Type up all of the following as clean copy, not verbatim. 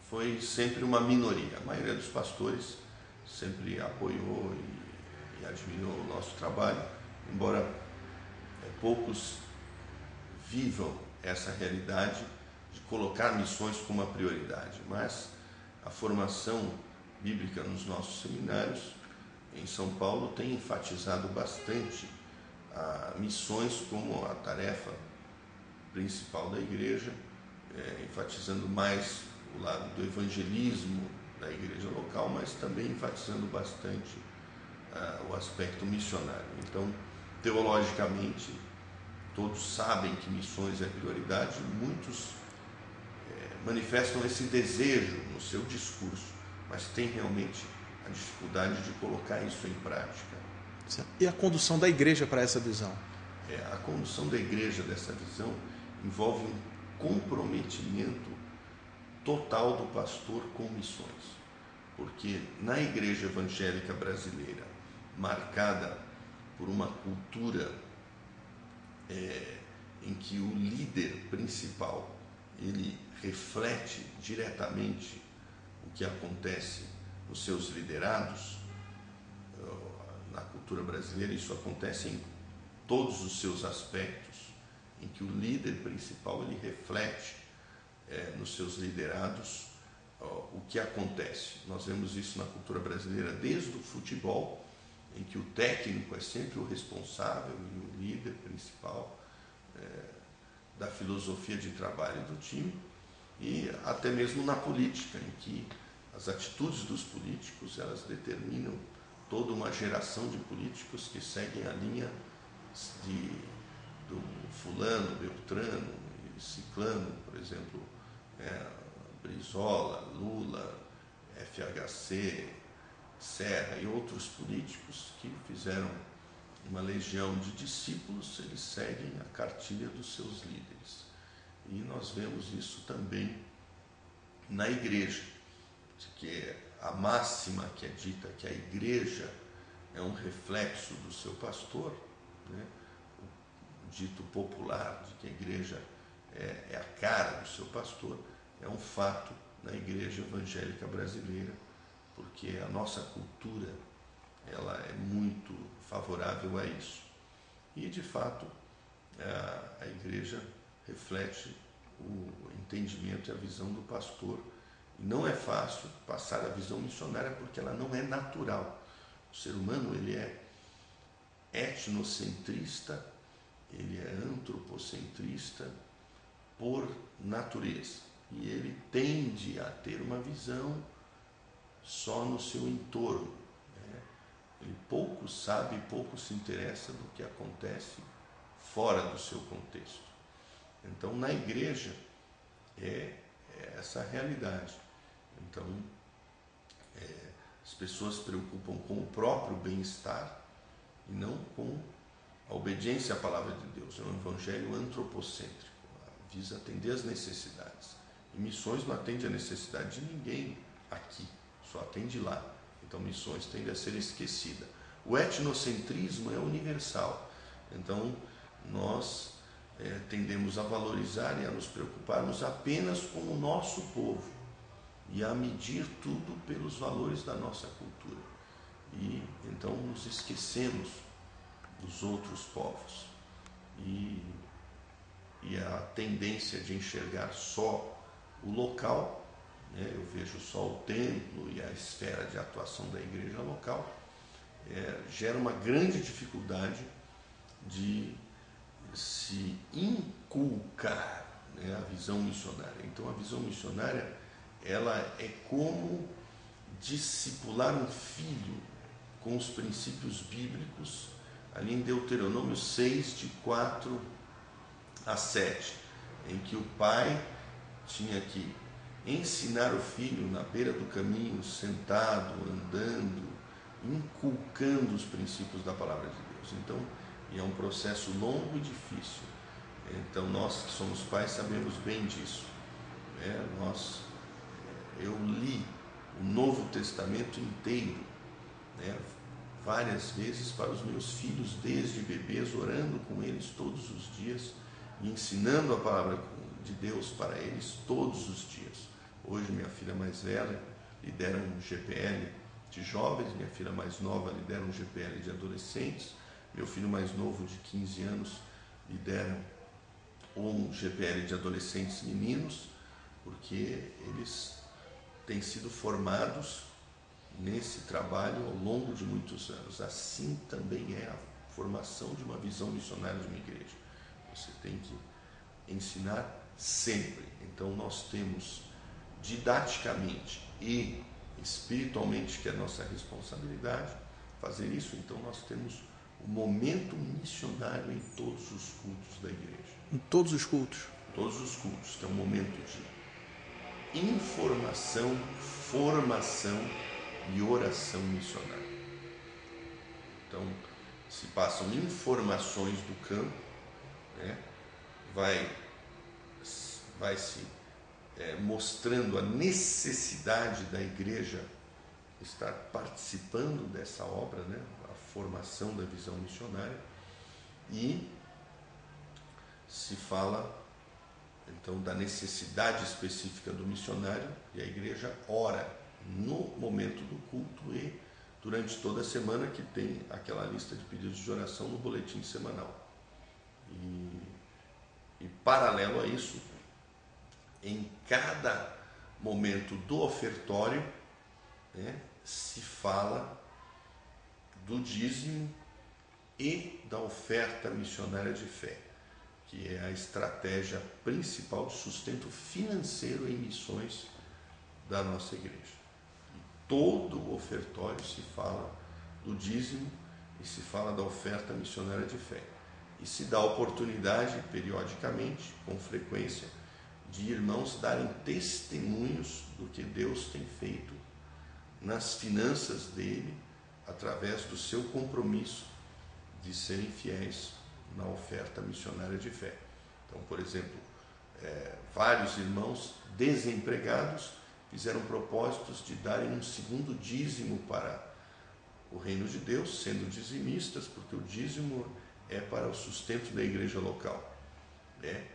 foi sempre uma minoria. A maioria dos pastores sempre apoiou e admirou o nosso trabalho, embora poucos vivam essa realidade de colocar missões como uma prioridade. Mas a formação bíblica nos nossos seminários em São Paulo tem enfatizado bastante missões como a tarefa principal da igreja, enfatizando mais o lado do evangelismo da igreja local, mas também enfatizando bastante o aspecto missionário. Então, teologicamente, todos sabem que missões é prioridade, muitos manifestam esse desejo no seu discurso, mas tem realmente a dificuldade de colocar isso em prática. E a condução da igreja para essa visão? A condução da igreja dessa visão envolve um comprometimento total do pastor com missões, porque na igreja evangélica brasileira, marcada por uma cultura em que o líder principal ele reflete diretamente o que acontece nos seus liderados, na cultura brasileira isso acontece em todos os seus aspectos, em que o líder principal ele reflete nos seus liderados o que acontece. Nós vemos isso na cultura brasileira desde o futebol, em que o técnico é sempre o responsável e o líder principal da filosofia de trabalho do time, e até mesmo na política, em que as atitudes dos políticos elas determinam toda uma geração de políticos que seguem a linha do fulano, Beltrano e Ciclano, por exemplo, Brizola, Lula, FHC, Serra e outros políticos que fizeram uma legião de discípulos, eles seguem a cartilha dos seus líderes. E nós vemos isso também na igreja, que a máxima que é dita que a igreja é um reflexo do seu pastor, né? O dito popular de que a igreja é a cara do seu pastor, é um fato na igreja evangélica brasileira, porque a nossa cultura ela é muito favorável a isso. E, de fato, a igreja reflete o entendimento e a visão do pastor. E não é fácil passar a visão missionária porque ela não é natural. O ser humano ele é etnocentrista, ele é antropocentrista por natureza. E ele tende a ter uma visão só no seu entorno. Ele pouco sabe, pouco se interessa do que acontece fora do seu contexto. Então, na igreja, é essa a realidade. Então, as pessoas se preocupam com o próprio bem-estar e não com a obediência à palavra de Deus. É um evangelho antropocêntrico, visa atender às necessidades. E missões não atende à necessidade de ninguém aqui, só atende lá. Então, missões tendem a ser esquecidas. O etnocentrismo é universal. Então, nós tendemos a valorizar e a nos preocuparmos apenas com o nosso povo e a medir tudo pelos valores da nossa cultura. E então nos esquecemos dos outros povos. E a tendência de enxergar só o local, eu vejo só o templo e a esfera de atuação da igreja local, gera uma grande dificuldade de se inculcar a visão missionária. Então, a visão missionária ela é como discipular um filho com os princípios bíblicos, ali em Deuteronômio 6, de 4 a 7, em que o pai tinha que ensinar o filho na beira do caminho, sentado, andando, inculcando os princípios da palavra de Deus. Então, é um processo longo e difícil. Então, nós que somos pais sabemos bem disso. Eu li o Novo Testamento inteiro, várias vezes para os meus filhos, desde bebês, orando com eles todos os dias e ensinando a palavra de Deus para eles todos os dias, Hoje minha filha mais velha lidera um GPL de jovens, minha filha mais nova lidera um GPL de adolescentes, meu filho mais novo de 15 anos lidera um GPL de adolescentes meninos, porque eles têm sido formados nesse trabalho ao longo de muitos anos. Assim também é a formação de uma visão missionária de uma igreja. Você tem que ensinar sempre. Então nós temos didaticamente e espiritualmente, que é a nossa responsabilidade, fazer isso. Então nós temos o momento missionário em todos os cultos da igreja. Em todos os cultos? Todos os cultos. Tem um momento de informação, formação e oração missionária. Então, se passam informações do campo, né? vai se mostrando a necessidade da igreja estar participando dessa obra, né? A formação da visão missionária, e se fala então da necessidade específica do missionário, e a igreja ora no momento do culto e durante toda a semana, que tem aquela lista de pedidos de oração no boletim semanal. E paralelo a isso, em cada momento do ofertório, né, se fala do dízimo e da oferta missionária de fé, que é a estratégia principal de sustento financeiro em missões da nossa igreja. E todo o ofertório se fala do dízimo e se fala da oferta missionária de fé. E se dá oportunidade, periodicamente, com frequência, de irmãos darem testemunhos do que Deus tem feito nas finanças dele, através do seu compromisso de serem fiéis na oferta missionária de fé. Então, por exemplo, vários irmãos desempregados fizeram propósitos de darem um segundo dízimo para o reino de Deus, sendo dizimistas, porque o dízimo é para o sustento da igreja local.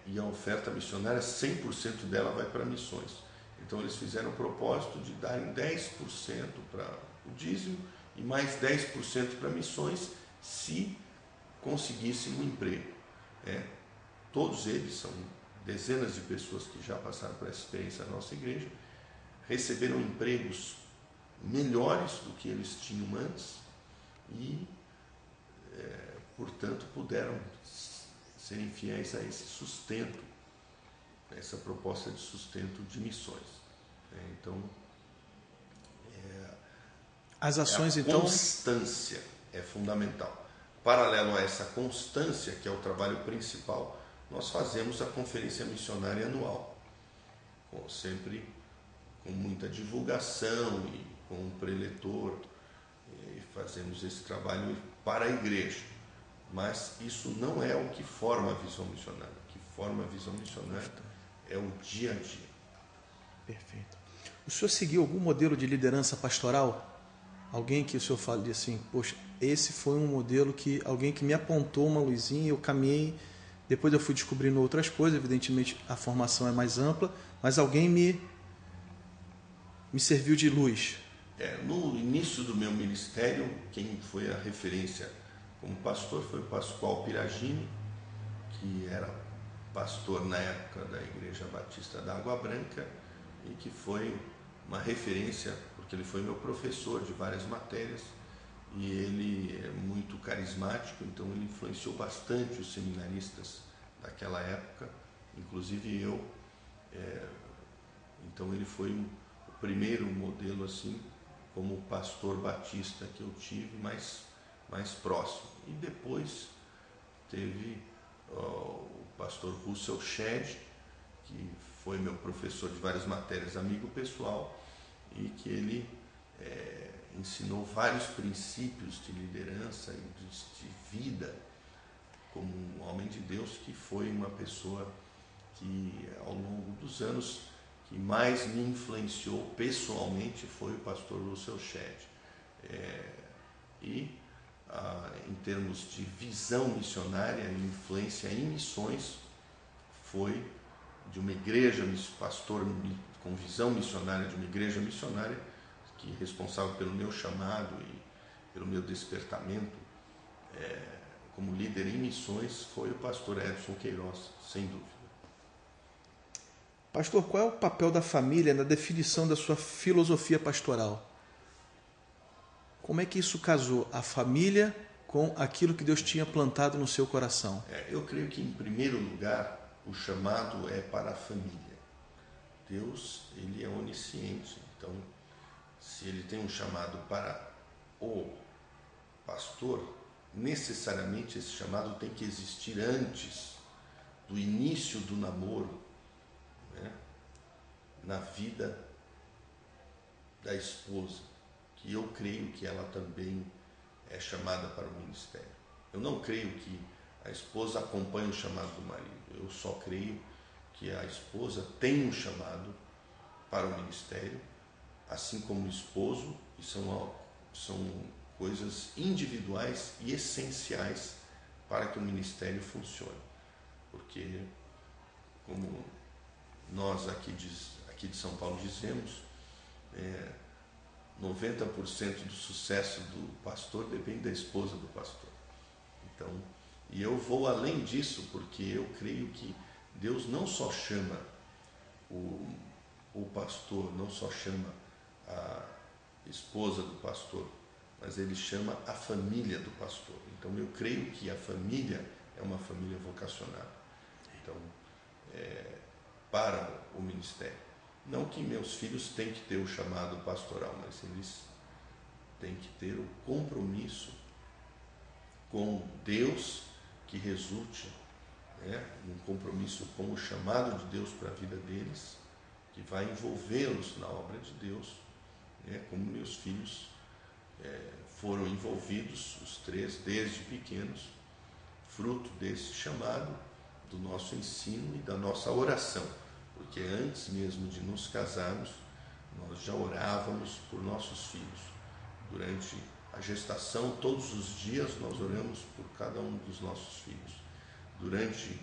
E a oferta missionária, 100% dela vai para missões. Então eles fizeram o propósito de darem 10% para o dízimo e mais 10% para missões, se conseguissem um emprego. Todos eles, são dezenas de pessoas que já passaram por essa experiência na nossa igreja, receberam empregos melhores do que eles tinham antes e, portanto, puderam serem fiéis a esse sustento, essa proposta de sustento de missões. Então, as ações, a então, constância é fundamental. Paralelo a essa constância, que é o trabalho principal, nós fazemos a conferência missionária anual, sempre com muita divulgação e com um preletor, e fazemos esse trabalho para a igreja. Mas isso não é o que forma a visão missionária. O que forma a visão missionária é o dia a dia. Perfeito. O senhor seguiu algum modelo de liderança pastoral? Alguém que o senhor fale assim, poxa, esse foi um modelo que alguém que me apontou uma luzinha, eu caminhei, depois eu fui descobrindo outras coisas, evidentemente a formação é mais ampla, mas alguém me serviu de luz. No início do meu ministério, quem foi a referência como pastor foi o Pascoal Piragini, que era pastor na época da Igreja Batista da Água Branca e que foi uma referência, porque ele foi meu professor de várias matérias e ele é muito carismático, então ele influenciou bastante os seminaristas daquela época, inclusive eu. Então ele foi o primeiro modelo assim, como pastor batista que eu tive, mais próximo. E depois teve o pastor Russell Shedd, que foi meu professor de várias matérias, amigo pessoal, e que ele ensinou vários princípios de liderança e de vida, como um homem de Deus, que foi uma pessoa que ao longo dos anos que mais me influenciou pessoalmente foi o pastor Russell Shedd. Em termos de visão missionária e influência em missões, foi de uma igreja, pastor com visão missionária de uma igreja missionária, que é responsável pelo meu chamado e pelo meu despertamento como líder em missões, foi o pastor Edson Queiroz, sem dúvida. Pastor, qual é o papel da família na definição da sua filosofia pastoral? Como é que isso casou, a família com aquilo que Deus tinha plantado no seu coração? Eu creio que, em primeiro lugar, o chamado é para a família. Deus, ele é onisciente, então, se ele tem um chamado para o pastor, necessariamente esse chamado tem que existir antes do início do namoro, né, na vida da esposa, que eu creio que ela também é chamada para o ministério. Eu não creio que a esposa acompanhe o chamado do marido, eu só creio que a esposa tem um chamado para o ministério, assim como o esposo, e são coisas individuais e essenciais para que o ministério funcione. Porque, como nós aqui de São Paulo dizemos, 90% do sucesso do pastor depende da esposa do pastor. Então, e eu vou além disso, porque eu creio que Deus não só chama o pastor, não só chama a esposa do pastor, mas ele chama a família do pastor. Então eu creio que a família é uma família vocacionada. Então, para o ministério. Não que meus filhos tenham que ter o chamado pastoral, mas eles têm que ter o compromisso com Deus que resulte, um compromisso com o chamado de Deus para a vida deles, que vai envolvê-los na obra de Deus, como meus filhos foram envolvidos, os três, desde pequenos, fruto desse chamado, do nosso ensino e da nossa oração, porque antes mesmo de nos casarmos, nós já orávamos por nossos filhos. Durante a gestação, todos os dias, nós oramos por cada um dos nossos filhos. Durante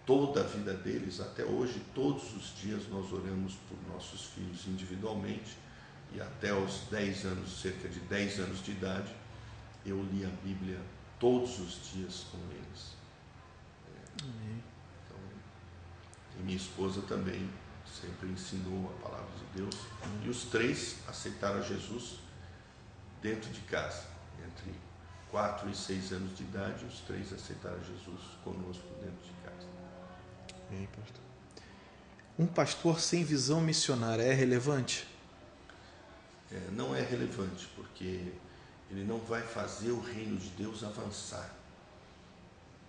toda a vida deles, até hoje, todos os dias nós oramos por nossos filhos individualmente, e até os 10 anos, cerca de 10 anos de idade, eu li a Bíblia todos os dias com eles. Então, e minha esposa também sempre ensinou a palavra de Deus, e os três aceitaram Jesus dentro de casa. Entre 4 e 6 anos de idade, os três aceitaram Jesus conosco dentro de casa. Pastor. Um pastor sem visão missionária é relevante? Não é relevante, porque ele não vai fazer o reino de Deus avançar.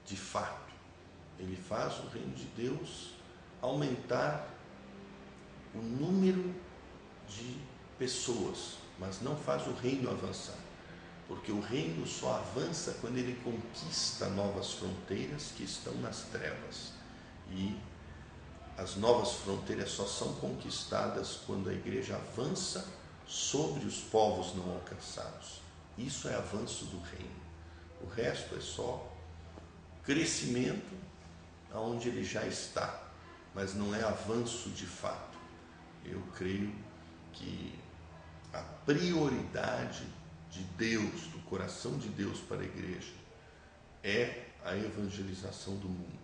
De fato, ele faz o reino de Deus aumentar o número de pessoas, mas não faz o reino avançar, porque o reino só avança quando ele conquista novas fronteiras que estão nas trevas, e as novas fronteiras só são conquistadas quando a igreja avança sobre os povos não alcançados. Isso é avanço do reino. O resto é só crescimento aonde ele já está, mas não é avanço de fato. Eu creio que a prioridade de Deus, do coração de Deus para a igreja, é a evangelização do mundo.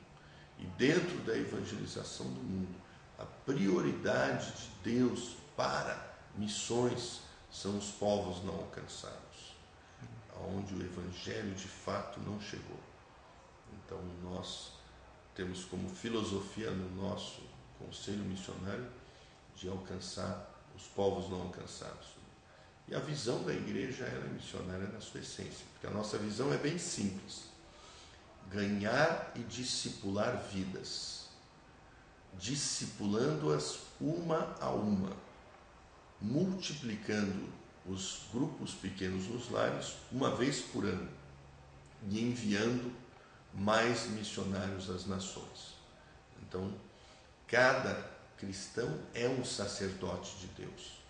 E dentro da evangelização do mundo, a prioridade de Deus para missões são os povos não alcançados, aonde o evangelho de fato não chegou. Então nós temos como filosofia no nosso conselho missionário de alcançar os povos não alcançados. E a visão da igreja ela é missionária na sua essência, porque a nossa visão é bem simples: ganhar e discipular vidas, discipulando-as uma a uma, multiplicando os grupos pequenos nos lares uma vez por ano e enviando mais missionários às nações. Então, cada cristão é um sacerdote de Deus.